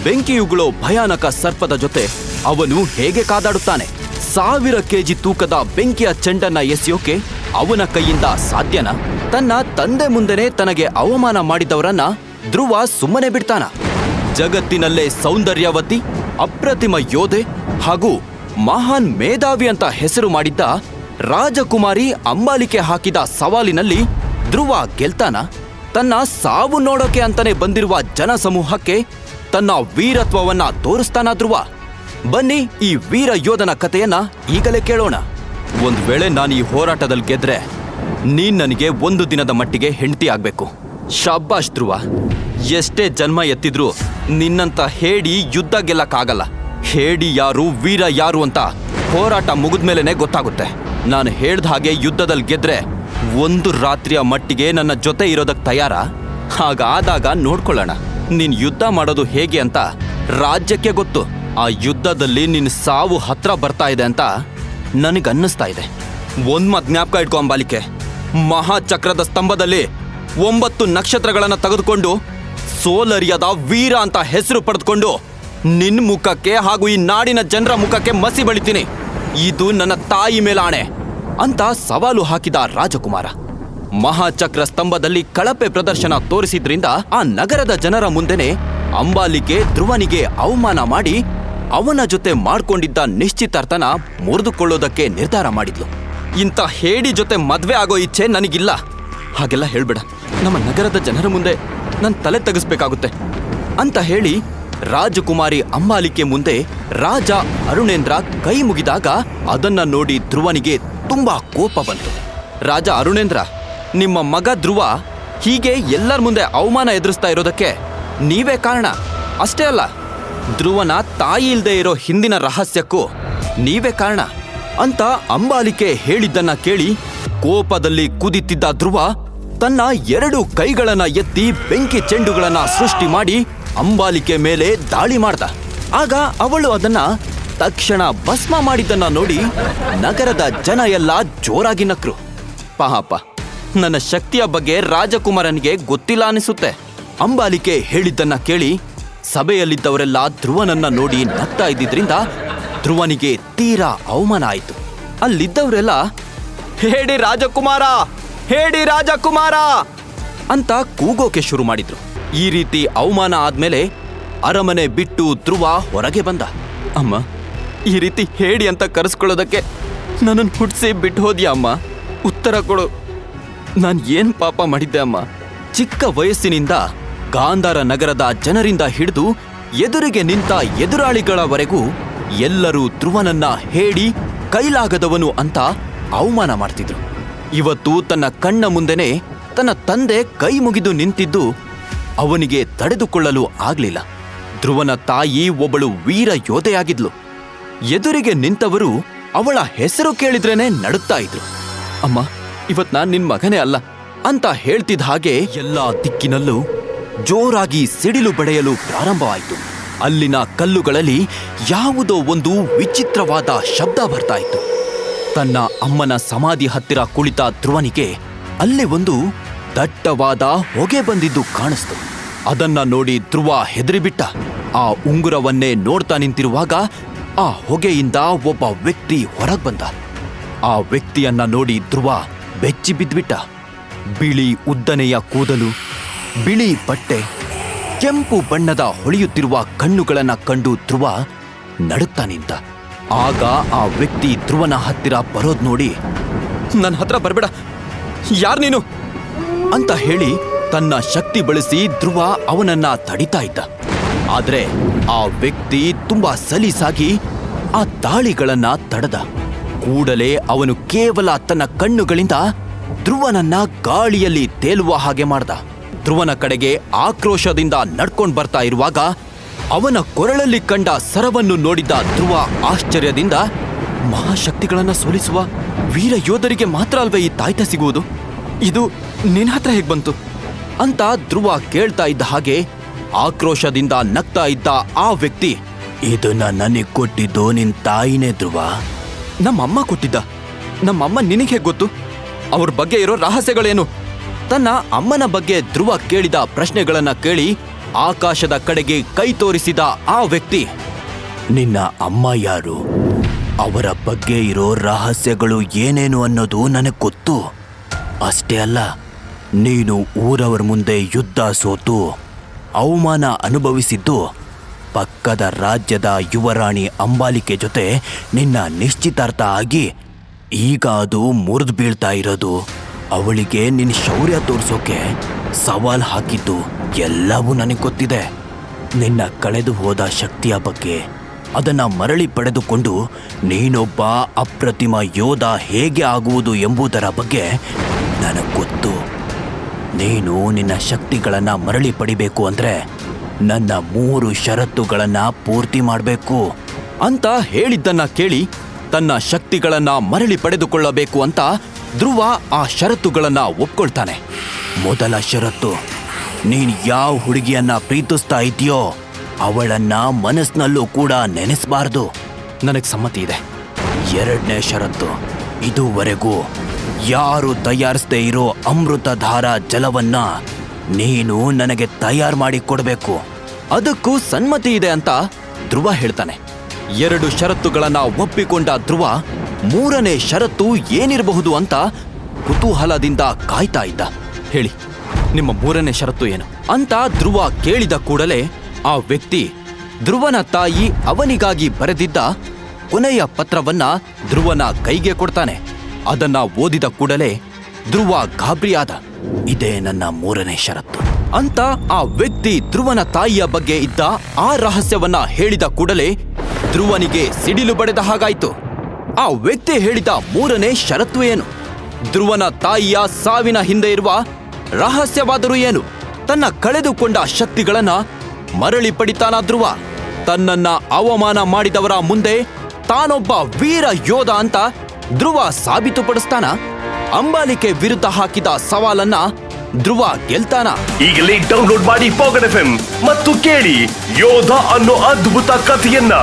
ಬೆಂಕಿಯುಗುಳೋ ಭಯಾನಕ ಸರ್ಪದ ಜೊತೆ ಅವನು ಹೇಗೆ ಕಾದಾಡುತ್ತಾನೆ? 1000 ಕೆಜಿ ತೂಕದ ಬೆಂಕಿಯ ಚೆಂಡನ್ನ ಎಸೆಯೋಕೆ ಅವನ ಕೈಯಿಂದ ಸಾಧ್ಯನಾ? ತನ್ನ ತಂದೆ ಮುಂದೆನೆ ತನಗೆ ಅವಮಾನ ಮಾಡಿದವರನ್ನ ಧ್ರುವ ಸುಮ್ಮನೆ ಬಿಡ್ತಾನ? ಜಗತ್ತಿನಲ್ಲೇ ಸೌಂದರ್ಯವತಿ, ಅಪ್ರತಿಮ ಯೋಧೆ ಹಾಗೂ ಮಹಾನ್ ಮೇಧಾವಿ ಅಂತ ಹೆಸರು ಮಾಡಿದ್ದ ರಾಜಕುಮಾರಿ ಅಂಬಾಲಿಕೆ ಹಾಕಿದ ಸವಾಲಿನಲ್ಲಿ ಧ್ರುವ ಗೆಲ್ತಾನ? ತನ್ನ ಸಾವು ನೋಡೋಕೆ ಅಂತಾನೆ ಬಂದಿರುವ ಜನಸಮೂಹಕ್ಕೆ ತನ್ನ ವೀರತ್ವವನ್ನ ತೋರಿಸ್ತಾನ ಧ್ರುವ? ಬನ್ನಿ ಈ ವೀರ ಯೋಧನ ಕಥೆಯನ್ನ ಈಗಲೇ ಕೇಳೋಣ. ಒಂದ್ ವೇಳೆ ನಾನು ಈ ಹೋರಾಟದಲ್ಲಿ ಗೆದ್ರೆ ನೀನ್ ನನಗೆ 1 ದಿನದ ಮಟ್ಟಿಗೆ ಹೆಂಡತಿ ಆಗ್ಬೇಕು. ಶಾಬಾಷ್ ಧ್ರುವ, ಎಷ್ಟೇ ಜನ್ಮ ಎತ್ತಿದ್ರೂ ನಿನ್ನಂತ ಹೇಡಿ ಯುದ್ಧ ಗೆಲ್ಲಕ್ಕಾಗಲ್ಲ. ಹೇಡಿ ಯಾರು, ವೀರ ಯಾರು ಅಂತ ಹೋರಾಟ ಮುಗಿದ್ಮೇಲೆನೆ ಗೊತ್ತಾಗುತ್ತೆ. ನಾನು ಹೇಳ್ದ ಹಾಗೆ ಯುದ್ಧದಲ್ಲಿ ಗೆದ್ರೆ 1 ರಾತ್ರಿಯ ಮಟ್ಟಿಗೆ ನನ್ನ ಜೊತೆ ಇರೋದಕ್ಕೆ ತಯಾರ? ಹಾಗಾದಾಗ ನೋಡ್ಕೊಳ್ಳೋಣ. ನೀನ್ ಯುದ್ಧ ಮಾಡೋದು ಹೇಗೆ ಅಂತ ರಾಜ್ಯಕ್ಕೆ ಗೊತ್ತು. ಆ ಯುದ್ಧದಲ್ಲಿ ನಿನ್ನ ಸಾವು ಹತ್ರ ಬರ್ತಾ ಇದೆ ಅಂತ ನನಗನ್ನಿಸ್ತಾ ಇದೆ. ಒಂದ್ ಮಾತ್ ಜ್ಞಾಪಕ ಇಟ್ಕೊ ಅಂಬಾಲಿಕೆ, ಮಹಾಚಕ್ರದ ಸ್ತಂಭದಲ್ಲಿ 9 ನಕ್ಷತ್ರಗಳನ್ನ ತೆಗೆದುಕೊಂಡು ಸೋಲರಿಯದ ವೀರ ಅಂತ ಹೆಸರು ಪಡೆದುಕೊಂಡು ನಿನ್ ಮುಖಕ್ಕೆ ಹಾಗೂ ಈ ನಾಡಿನ ಜನರ ಮುಖಕ್ಕೆ ಮಸಿ ಬಳಿತೀನಿ. ಇದು ನನ್ನ ತಾಯಿ ಮೇಲಾಣೆ ಅಂತ ಸವಾಲು ಹಾಕಿದ ರಾಜಕುಮಾರ. ಮಹಾಚಕ್ರ ಸ್ತಂಭದಲ್ಲಿ ಕಳಪೆ ಪ್ರದರ್ಶನ ತೋರಿಸಿದ್ರಿಂದ ಆ ನಗರದ ಜನರ ಮುಂದೆನೆ ಅಂಬಾಲಿಕೆ ಧ್ರುವನಿಗೆ ಅವಮಾನ ಮಾಡಿ ಅವನ ಜೊತೆ ಮಾಡ್ಕೊಂಡಿದ್ದ ನಿಶ್ಚಿತಾರ್ಥನ ಮುರಿದುಕೊಳ್ಳೋದಕ್ಕೆ ನಿರ್ಧಾರ ಮಾಡಿದ್ಲು. ಇಂಥ ಹೇಡಿ ಜೊತೆ ಮದ್ವೆ ಆಗೋ ಇಚ್ಛೆ ನನಗಿಲ್ಲ. ಹಾಗೆಲ್ಲ ಹೇಳ್ಬೇಡ, ನಮ್ಮ ನಗರದ ಜನರ ಮುಂದೆ ನನ್ ತಲೆ ತೆಗೆಸ್ಬೇಕಾಗುತ್ತೆ ಅಂತ ಹೇಳಿ ರಾಜಕುಮಾರಿ ಅಂಬಾಲಿಕೆ ಮುಂದೆ ರಾಜ ಅರುಣೇಂದ್ರ ಕೈ ಮುಗಿದಾಗ ಅದನ್ನ ನೋಡಿ ಧ್ರುವನಿಗೆ ತುಂಬಾ ಕೋಪ ಬಂತು. ರಾಜ ಅರುಣೇಂದ್ರ, ನಿಮ್ಮ ಮಗ ಧ್ರುವ ಹೀಗೆ ಎಲ್ಲರ ಮುಂದೆ ಅವಮಾನ ಎದುರಿಸ್ತಾ ಇರೋದಕ್ಕೆ ನೀವೇ ಕಾರಣ. ಅಷ್ಟೇ ಅಲ್ಲ, ಧ್ರುವನ ತಾಯಿ ಇಲ್ದೇ ಇರೋ ಹಿಂದಿನ ರಹಸ್ಯಕ್ಕೂ ನೀವೇ ಕಾರಣ ಅಂತ ಅಂಬಾಲಿಕೆ ಹೇಳಿದ್ದನ್ನ ಕೇಳಿ ಕೋಪದಲ್ಲಿ ಕುದಿತಿದ್ದ ಧ್ರುವ ತನ್ನ 2 ಕೈಗಳನ್ನ ಎತ್ತಿ ಬೆಂಕಿ ಚೆಂಡುಗಳನ್ನ ಸೃಷ್ಟಿ ಮಾಡಿ ಅಂಬಾಲಿಕೆ ಮೇಲೆ ದಾಳಿ ಮಾಡ್ದ. ಆಗ ಅವಳು ಅದನ್ನ ತಕ್ಷಣ ಭಸ್ಮ ಮಾಡಿದ್ದನ್ನ ನೋಡಿ ನಗರದ ಜನ ಎಲ್ಲ ಜೋರಾಗಿ ನಕ್ರು. ಪಾಪ, ನನ್ನ ಶಕ್ತಿಯ ಬಗ್ಗೆ ರಾಜಕುಮಾರನಿಗೆ ಗೊತ್ತಿಲ್ಲ ಅನಿಸುತ್ತೆ. ಅಂಬಾಲಿಕೆ ಹೇಳಿದ್ದನ್ನ ಕೇಳಿ ಸಭೆಯಲ್ಲಿದ್ದವರೆಲ್ಲ ಧ್ರುವನನ್ನ ನೋಡಿ ನಗ್ತಾ ಇದ್ದಿದ್ರಿಂದ ಧ್ರುವನಿಗೆ ತೀರಾ ಅವಮಾನ ಆಯಿತು. ಅಲ್ಲಿದ್ದವರೆಲ್ಲ ಹೇಡಿ ರಾಜಕುಮಾರ, ಹೇಡಿ ರಾಜಕುಮಾರ ಅಂತ ಕೂಗೋಕೆ ಶುರು ಮಾಡಿದ್ರು. ಈ ರೀತಿ ಅವಮಾನ ಆದ್ಮೇಲೆ ಅರಮನೆ ಬಿಟ್ಟು ಧ್ರುವ ಹೊರಗೆ ಬಂದ. ಅಮ್ಮ, ಈ ರೀತಿ ಹೇಡಿ ಅಂತ ಕರೆಸ್ಕೊಳ್ಳೋದಕ್ಕೆ ನನ್ನನ್ನು ಹುಟ್ಟಿಸಿ ಬಿಟ್ಟು ಹೋದ್ಯಾ ಅಮ್ಮ? ಉತ್ತರ ಕೊಡು. ನಾನು ಏನ್ ಪಾಪ ಮಾಡಿದ್ದೆ ಅಮ್ಮ? ಚಿಕ್ಕ ವಯಸ್ಸಿನಿಂದ ಗಾಂಧಾರ ನಗರದ ಜನರಿಂದ ಹಿಡಿದು ಎದುರಿಗೆ ನಿಂತ ಎದುರಾಳಿಗಳವರೆಗೂ ಎಲ್ಲರೂ ಧ್ರುವನನ್ನ ಹೇಡಿ ಕೈಲಾಗದವನು ಅಂತ ಅವಮಾನ ಮಾಡ್ತಿದ್ರು. ಇವತ್ತು ತನ್ನ ಕಣ್ಣ ಮುಂದೆನೆ ತನ್ನ ತಂದೆ ಕೈ ಮುಗಿದು ನಿಂತಿದ್ದು ಅವನಿಗೆ ತಡೆದುಕೊಳ್ಳಲು ಆಗ್ಲಿಲ್ಲ. ಧ್ರುವನ ತಾಯಿ ಒಬ್ಬಳು ವೀರ ಯೋಧೆಯಾಗಿದ್ಲು. ಎದುರಿಗೆ ನಿಂತವರು ಅವಳ ಹೆಸರು ಕೇಳಿದ್ರೇನೆ ನಡುತ್ತಾ ಇದ್ರು. ಅಮ್ಮ, ಇವತ್ ನಾನ್ ನಿನ್ ಮಗನೇ ಅಲ್ಲ ಅಂತ ಹೇಳ್ತಿದ್ದ ಹಾಗೆ ಎಲ್ಲಾ ದಿಕ್ಕಿನಲ್ಲೂ ಜೋರಾಗಿ ಸಿಡಿಲು ಬಡಿಯಲು ಪ್ರಾರಂಭವಾಯಿತು. ಅಲ್ಲಿನ ಕಲ್ಲುಗಳಲ್ಲಿ ಯಾವುದೋ ಒಂದು ವಿಚಿತ್ರವಾದ ಶಬ್ದ ಬರ್ತಾ ಇತ್ತು. ತನ್ನ ಅಮ್ಮನ ಸಮಾಧಿ ಹತ್ತಿರ ಕುಳಿತ ಧ್ರುವನಿಗೆ ಅಲ್ಲಿ ಒಂದು ದಟ್ಟವಾದ ಹೊಗೆ ಬಂದಿದ್ದು ಕಾಣಿಸ್ತು. ಅದನ್ನ ನೋಡಿ ಧ್ರುವ ಹೆದರಿಬಿಟ್ಟ. ಆ ಉಂಗುರವನ್ನೇ ನೋಡ್ತಾ ನಿಂತಿರುವಾಗ ಆ ಹೊಗೆಯಿಂದ ಒಬ್ಬ ವ್ಯಕ್ತಿ ಹೊರಗ್ ಬಂದ. ಆ ವ್ಯಕ್ತಿಯನ್ನ ನೋಡಿ ಧ್ರುವ ಬೆಚ್ಚಿ ಬಿದ್ಬಿಟ್ಟ. ಬಿಳಿ ಉದ್ದನೆಯ ಕೂದಲು, ಬಿಳಿ ಬಟ್ಟೆ, ಕೆಂಪು ಬಣ್ಣದ ಹೊಳೆಯುತ್ತಿರುವ ಕಣ್ಣುಗಳನ್ನ ಕಂಡು ಧ್ರುವ ನಡುತ್ತಾ ನಿಂತ. ಆಗ ಆ ವ್ಯಕ್ತಿ ಧ್ರುವನ ಹತ್ತಿರ ಬರೋದ್ ನೋಡಿ, ನನ್ನ ಹತ್ರ ಬರ್ಬೇಡ, ಯಾರ್ ನೀನು ಅಂತ ಹೇಳಿ ತನ್ನ ಶಕ್ತಿ ಬಳಸಿ ಧ್ರುವ ಅವನನ್ನ ತಡಿತಾ ಇದ್ದ. ಆದ್ರೆ ಆ ವ್ಯಕ್ತಿ ತುಂಬಾ ಸಲೀಸಾಗಿ ಆ ದಾಳಿಗಳನ್ನ ತಡೆದ. ಕೂಡಲೇ ಅವನು ಕೇವಲ ತನ್ನ ಕಣ್ಣುಗಳಿಂದ ಧ್ರುವನನ್ನ ಗಾಳಿಯಲ್ಲಿ ತೇಲುವ ಹಾಗೆ ಮಾಡ್ದ. ಧ್ರುವನ ಕಡೆಗೆ ಆಕ್ರೋಶದಿಂದ ನಡ್ಕೊಂಡ್ ಬರ್ತಾ ಇರುವಾಗ ಅವನ ಕೊರಳಲ್ಲಿ ಕಂಡ ಸರವನ್ನು ನೋಡಿದ ಧ್ರುವ ಆಶ್ಚರ್ಯದಿಂದ, ಮಹಾಶಕ್ತಿಗಳನ್ನ ಸೋಲಿಸುವ ವೀರ ಯೋಧರಿಗೆ ಮಾತ್ರ ಅಲ್ವೇ ಈ ತಾಯ್ತ ಸಿಗುವುದು? ಇದು ನಿನ್ ಹತ್ರ ಹೇಗ್ ಬಂತು ಅಂತ ಧ್ರುವ ಕೇಳ್ತಾ ಇದ್ದ ಹಾಗೆ ಆಕ್ರೋಶದಿಂದ ನಗ್ತಾ ಇದ್ದ ಆ ವ್ಯಕ್ತಿ, ಇದನ್ನ ನನಗ್ ಕೊಟ್ಟಿದ್ದು ನಿನ್ ತಾಯಿನೇ ಧ್ರುವ. ನಮ್ಮಮ್ಮ ಕೊಟ್ಟಿದ್ದ? ನಮ್ಮಮ್ಮ ನಿನಗೆ ಹೇಗ್ ಗೊತ್ತು? ಅವ್ರ ಬಗ್ಗೆ ಇರೋ ರಹಸ್ಯಗಳೇನು? ತನ್ನ ಅಮ್ಮನ ಬಗ್ಗೆ ಧ್ರುವ ಕೇಳಿದ ಪ್ರಶ್ನೆಗಳನ್ನ ಕೇಳಿ ಆಕಾಶದ ಕಡೆಗೆ ಕೈ ತೋರಿಸಿದ ಆ ವ್ಯಕ್ತಿ, ನಿನ್ನ ಅಮ್ಮ ಯಾರು? ಅವರ ಬಗ್ಗೆ ಇರೋ ರಹಸ್ಯಗಳು ಏನೇನು ಅನ್ನೋದು ನನಗೆ ಗೊತ್ತು. ಅಷ್ಟೇ ಅಲ್ಲ, ನೀನು ಊರವರ ಮುಂದೆ ಯುದ್ಧ ಸೋತು ಅವಮಾನ ಅನುಭವಿಸಿದ್ದು ಪಕ್ಕದ ರಾಜ್ಯದ ಯುವರಾಣಿ ಅಂಬಾಲಿಕೆ ಜೊತೆ ನಿನ್ನ ನಿಶ್ಚಿತಾರ್ಥ ಆಗಿ ಈಗ ಅದು ಮುರಿದು ಬೀಳ್ತಾ ಇರೋದು. ಅವಳಿಗೆ ನಿನ್ನ ಶೌರ್ಯ ತೋರಿಸೋಕೆ ಸವಾಲ್ ಹಾಕಿದ್ದು ಎಲ್ಲವೂ ನನಗೆ ಗೊತ್ತಿದೆ. ನಿನ್ನ ಕಳೆದು ಹೋದ ಶಕ್ತಿಯ ಬಗ್ಗೆ, ಅದನ್ನು ಮರಳಿ ಪಡೆದುಕೊಂಡು ನೀನೊಬ್ಬ ಅಪ್ರತಿಮ ಯೋಧ ಹೇಗೆ ಆಗುವುದು ಎಂಬುದರ ಬಗ್ಗೆ ನನಗೆ ಗೊತ್ತು. ನೀನು ನಿನ್ನ ಶಕ್ತಿಗಳನ್ನು ಮರಳಿ ಪಡಿಬೇಕು ಅಂದರೆ ನನ್ನ 3 ಷರತ್ತುಗಳನ್ನು ಪೂರ್ತಿ ಮಾಡಬೇಕು ಅಂತ ಹೇಳಿದ್ದನ್ನ ಕೇಳಿ ತನ್ನ ಶಕ್ತಿಗಳನ್ನು ಮರಳಿ ಪಡೆದುಕೊಳ್ಳಬೇಕು ಅಂತ ಧ್ರುವ ಆ ಷರತ್ತುಗಳನ್ನು ಒಪ್ಕೊಳ್ತಾನೆ. ಮೊದಲ ಷರತ್ತು, ನೀನು ಯಾವ ಹುಡುಗಿಯನ್ನ ಪ್ರೀತಿಸ್ತಾ ಇದೆಯೋ ಅವಳನ್ನ ಮನಸ್ಸಿನಲ್ಲೂ ಕೂಡ ನೆನೆಸಬಾರ್ದು. ನನಗೆ ಸಮ್ಮತಿ ಇದೆ. 2ನೇ ಷರತ್ತು, ಇದುವರೆಗೂ ಯಾರು ತಯಾರಿಸದೇ ಇರೋ ಅಮೃತಧಾರ ಜಲವನ್ನ ನೀನು ನನಗೆ ತಯಾರು ಮಾಡಿ ಕೊಡಬೇಕು. ಅದಕ್ಕೂ ಸಮ್ಮತಿ ಇದೆ ಅಂತ ಧ್ರುವ ಹೇಳ್ತಾನೆ. 2 ಷರತ್ತುಗಳನ್ನ ಒಪ್ಪಿಕೊಂಡ ಧ್ರುವ 3ನೇ ಷರತ್ತು ಏನಿರಬಹುದು ಅಂತ ಕುತೂಹಲದಿಂದ ಕಾಯ್ತಾ ಇದ್ದ. ಹೇಳಿ, ನಿಮ್ಮ 3ನೇ ಷರತ್ತು ಏನು ಅಂತ ಧ್ರುವ ಕೇಳಿದ ಕೂಡಲೇ ಆ ವ್ಯಕ್ತಿ ಧ್ರುವನ ತಾಯಿ ಅವನಿಗಾಗಿ ಬರೆದಿದ್ದ ಕೊನೆಯ ಪತ್ರವನ್ನ ಧ್ರುವನ ಕೈಗೆ ಕೊಡ್ತಾನೆ. ಅದನ್ನ ಓದಿದ ಕೂಡಲೇ ಧ್ರುವ ಗಾಬರಿಯಾದ. ಇದೇ ನನ್ನ 3ನೇ ಷರತ್ತು ಅಂತ ಆ ವ್ಯಕ್ತಿ ಧ್ರುವನ ತಾಯಿಯ ಬಗ್ಗೆ ಇದ್ದ ಆ ರಹಸ್ಯವನ್ನ ಹೇಳಿದ ಕೂಡಲೇ ಧ್ರುವನಿಗೆ ಸಿಡಿಲು ಬಡೆದ ಹಾಗಾಯ್ತು. ಆ ವ್ಯಕ್ತಿ ಹೇಳಿದ 3ನೇ ಷರತ್ತು ಏನು? ಧ್ರುವನ ತಾಯಿಯ ಸಾವಿನ ಹಿಂದೆ ಇರುವ ರಹಸ್ಯವಾದರೂ ಏನು? ತನ್ನ ಕಳೆದುಕೊಂಡ ಶಕ್ತಿಗಳನ್ನ ಮರಳಿ ಪಡಿತಾನ ಧ್ರುವ? ತನ್ನನ್ನ ಅವಮಾನ ಮಾಡಿದವರ ಮುಂದೆ ತಾನೊಬ್ಬ ವೀರ ಯೋಧ ಅಂತ ಧ್ರುವ ಸಾಬೀತುಪಡಿಸ್ತಾನ? ಅಂಬಾಲಿಕೆ ವಿರುದ್ಧ ಹಾಕಿದ ಸವಾಲನ್ನ ಧ್ರುವ ಗೆಲ್ತಾನ? ಈಗಲೇ ಡೌನ್ಲೋಡ್ ಮಾಡಿ ಪಾಕೆಟ್ FM ಮತ್ತು ಕೇಳಿ ಯೋಧ ಅನ್ನೋ ಅದ್ಭುತ ಕಥೆಯನ್ನ.